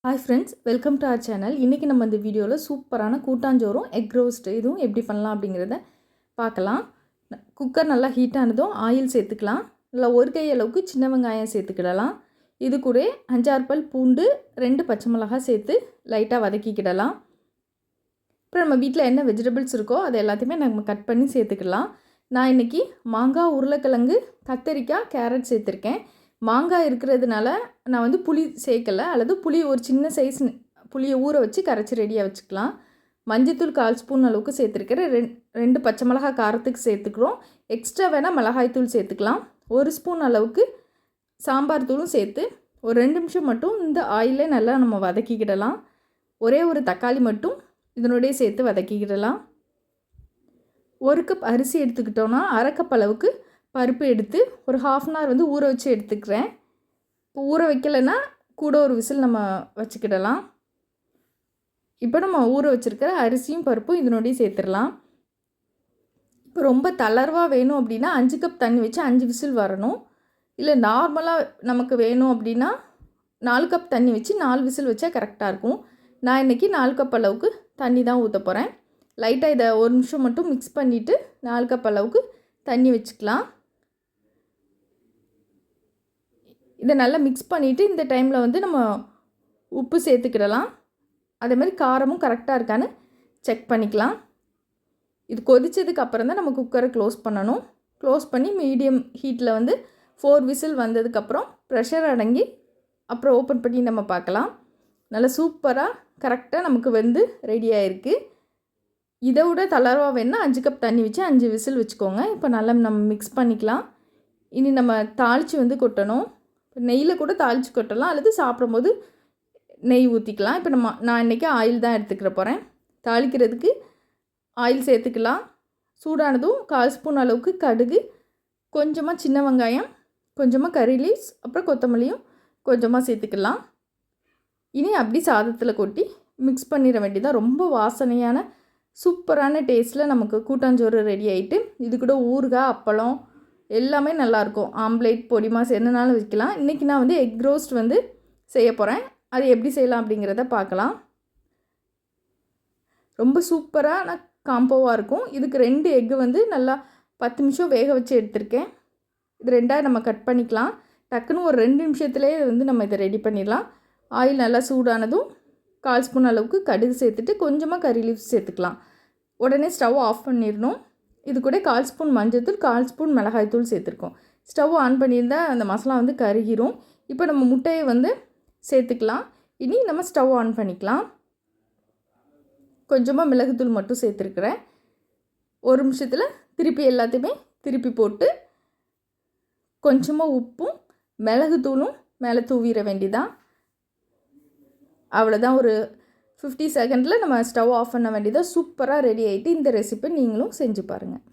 Hi friends, welcome to our channel. இன்றைக்கி நம்ம இந்த வீடியோவில் சூப்பரான கூட்டாஞ்சோறும் எக் ரோஸ்ட் இதுவும் எப்படி பண்ணலாம் அப்படிங்கிறத பார்க்கலாம். குக்கர் நல்லா ஹீட் ஆனதும் ஆயில் சேர்த்துக்கலாம். இல்லை ஒரு கை அளவுக்கு சின்ன வெங்காயம் சேர்த்துக்கிடலாம். இது கூட 5-6 பல் பூண்டு, 2 பச்சை மிளகாய் சேர்த்து லைட்டாக வதக்கிக்கிடலாம். அப்புறம் நம்ம வீட்டில் என்ன வெஜிடபிள்ஸ் இருக்கோ அது எல்லாத்தையுமே நம்ம கட் பண்ணி சேர்த்துக்கலாம். நான் இன்றைக்கி மாங்காய், உருளைக்கிழங்கு, கத்தரிக்காய், கேரட் சேர்த்துருக்கேன். மாங்காய் இருக்கிறதுனால நான் புளி சேர்க்கலை, அல்லது புளி ஒரு சின்ன சைஸ் புளியை ஊற வச்சு கரைச்சி ரெடியாக வச்சுக்கலாம். மஞ்சத்தூள் 1/4 ஸ்பூன் அளவுக்கு சேர்த்துருக்கிறேன். 2 பச்சை மிளகாய் காரத்துக்கு சேர்த்துக்கிறோம். எக்ஸ்ட்ரா வேணால் மிளகாய்த்தூள் சேர்த்துக்கலாம். 1 ஸ்பூன் அளவுக்கு சாம்பார் தூளும் சேர்த்து ஒரு 2 நிமிஷம் மட்டும் இந்த ஆயிலே நல்லா நம்ம வதக்கிக்கிடலாம். ஒரே ஒரு தக்காளி மட்டும் இதனுடைய சேர்த்து வதக்கிக்கிடலாம். 1 கப் அரிசி எடுத்துக்கிட்டோன்னா 1/2 கப் அளவுக்கு பருப்பு எடுத்து ஒரு 1/2 அன் ஹவர் ஊற வச்சு எடுத்துக்கிறேன். இப்போ ஊற வைக்கலைன்னா கூட ஒரு விசில் நம்ம வச்சுக்கிடலாம். இப்போ நம்ம ஊற வச்சுருக்கிற அரிசியும் பருப்பும் இதனோடய சேர்த்துடலாம். இப்போ ரொம்ப தளர்வாக வேணும் அப்படின்னா 5 கப் தண்ணி வச்சு 5 விசில் வரணும். இல்லை நார்மலாக நமக்கு வேணும் அப்படின்னா 4 கப் தண்ணி வச்சு 4 விசில் வச்சா கரெக்டாக இருக்கும். நான் இன்றைக்கி 4 கப் அளவுக்கு தண்ணி தான் ஊற்ற போகிறேன். லைட்டாக இதை 1 நிமிஷம் மட்டும் மிக்ஸ் பண்ணிவிட்டு 4 கப் அளவுக்கு தண்ணி வச்சுக்கலாம். இதை நல்லா மிக்ஸ் பண்ணிவிட்டு இந்த டைமில் நம்ம உப்பு சேர்த்துக்கிடலாம். அதே மாதிரி காரமும் கரெக்டாக இருக்கான்னு செக் பண்ணிக்கலாம். இது கொதித்ததுக்கு அப்புறம் தான் நம்ம குக்கரை க்ளோஸ் பண்ணணும். க்ளோஸ் பண்ணி மீடியம் ஹீட்டில் 4 விசில் வந்ததுக்கப்புறம் ப்ரெஷர் அடங்கி அப்புறம் ஓப்பன் பண்ணி நம்ம பார்க்கலாம். நல்லா சூப்பராக கரெக்டாக நமக்கு ரெடியாக இருக்குது. இதை விட தளர்வாக வேணுன்னா 5 கப் தண்ணி வச்சு 5 விசில் வச்சுக்கோங்க. இப்போ நல்லா நம்ம மிக்ஸ் பண்ணிக்கலாம். இனி நம்ம தாளித்து கொட்டணும். நெய்யில் கூட தாளித்து கொட்டலாம், அல்லது சாப்பிடும்போது நெய் ஊற்றிக்கலாம். இப்போ நான் இன்றைக்கி ஆயில் தான் எடுத்துக்கிற போகிறேன். தாளிக்கிறதுக்கு ஆயில் சேர்த்துக்கலாம். சூடானதும் 1/4 ஸ்பூன் அளவுக்கு கடுகு, கொஞ்சமாக சின்ன வெங்காயம், கொஞ்சமாக கறி லீவ்ஸ், அப்புறம் கொத்தமல்லியும் கொஞ்சமாக சேர்த்துக்கலாம். இனி அப்படி சாதத்தில் கொட்டி மிக்ஸ் பண்ணிட வேண்டியதான். ரொம்ப வாசனையான சூப்பரான டேஸ்ட்டில் நமக்கு கூட்டாஞ்சோறு ரெடி ஆகிட்டு, இது கூட ஊறுகாய், அப்பளம் எல்லாமே நல்லாயிருக்கும். ஆம்லேட், பொடி மாஸ் என்னனாலும் வைக்கலாம். இன்றைக்கி நான் எக் ரோஸ்ட் செய்ய போகிறேன். அது எப்படி செய்யலாம் அப்படிங்கிறத பார்க்கலாம். ரொம்ப சூப்பரான காம்போவாக இருக்கும். இதுக்கு 2 எக்கு நல்லா 10 நிமிஷம் வேக வச்சு எடுத்திருக்கேன். இது 2ஆக நம்ம கட் பண்ணிக்கலாம். டக்குன்னு ஒரு 2 நிமிஷத்துலேயே நம்ம இதை ரெடி பண்ணிடலாம். ஆயில் நல்லா சூடானதும் 1/4 ஸ்பூன் அளவுக்கு கடுகு சேர்த்துட்டு கொஞ்சமாக கறி லீவ்ஸ் சேர்த்துக்கலாம். உடனே ஸ்டவ் ஆஃப் பண்ணிடணும். இது கூட 1/4 ஸ்பூன் மஞ்சள்தூள், 1/4 ஸ்பூன் மிளகாய்த்தூள் சேர்த்துருக்கோம். ஸ்டவ் ஆன் பண்ணியிருந்தால் அந்த மசாலா கருகிரும். இப்போ நம்ம முட்டையை சேர்த்துக்கலாம். இனி நம்ம ஸ்டவ் ஆன் பண்ணிக்கலாம். கொஞ்சமாக மிளகுத்தூள் மட்டும் சேர்த்துருக்குறேன். 1 நிமிஷத்தில் திருப்பி எல்லாத்தையுமே திருப்பி போட்டு கொஞ்சமாக உப்பும் மிளகுத்தூளும் மேலே தூவிட வேண்டியதான். அவ்வளோதான். ஒரு 50 செகண்டில் நம்ம ஸ்டவ் ஆஃப் பண்ண வேண்டியதாக சூப்பராக ரெடி ஆகிட்டு இந்த ரெசிபி நீங்களும் செஞ்சு பாருங்கள்.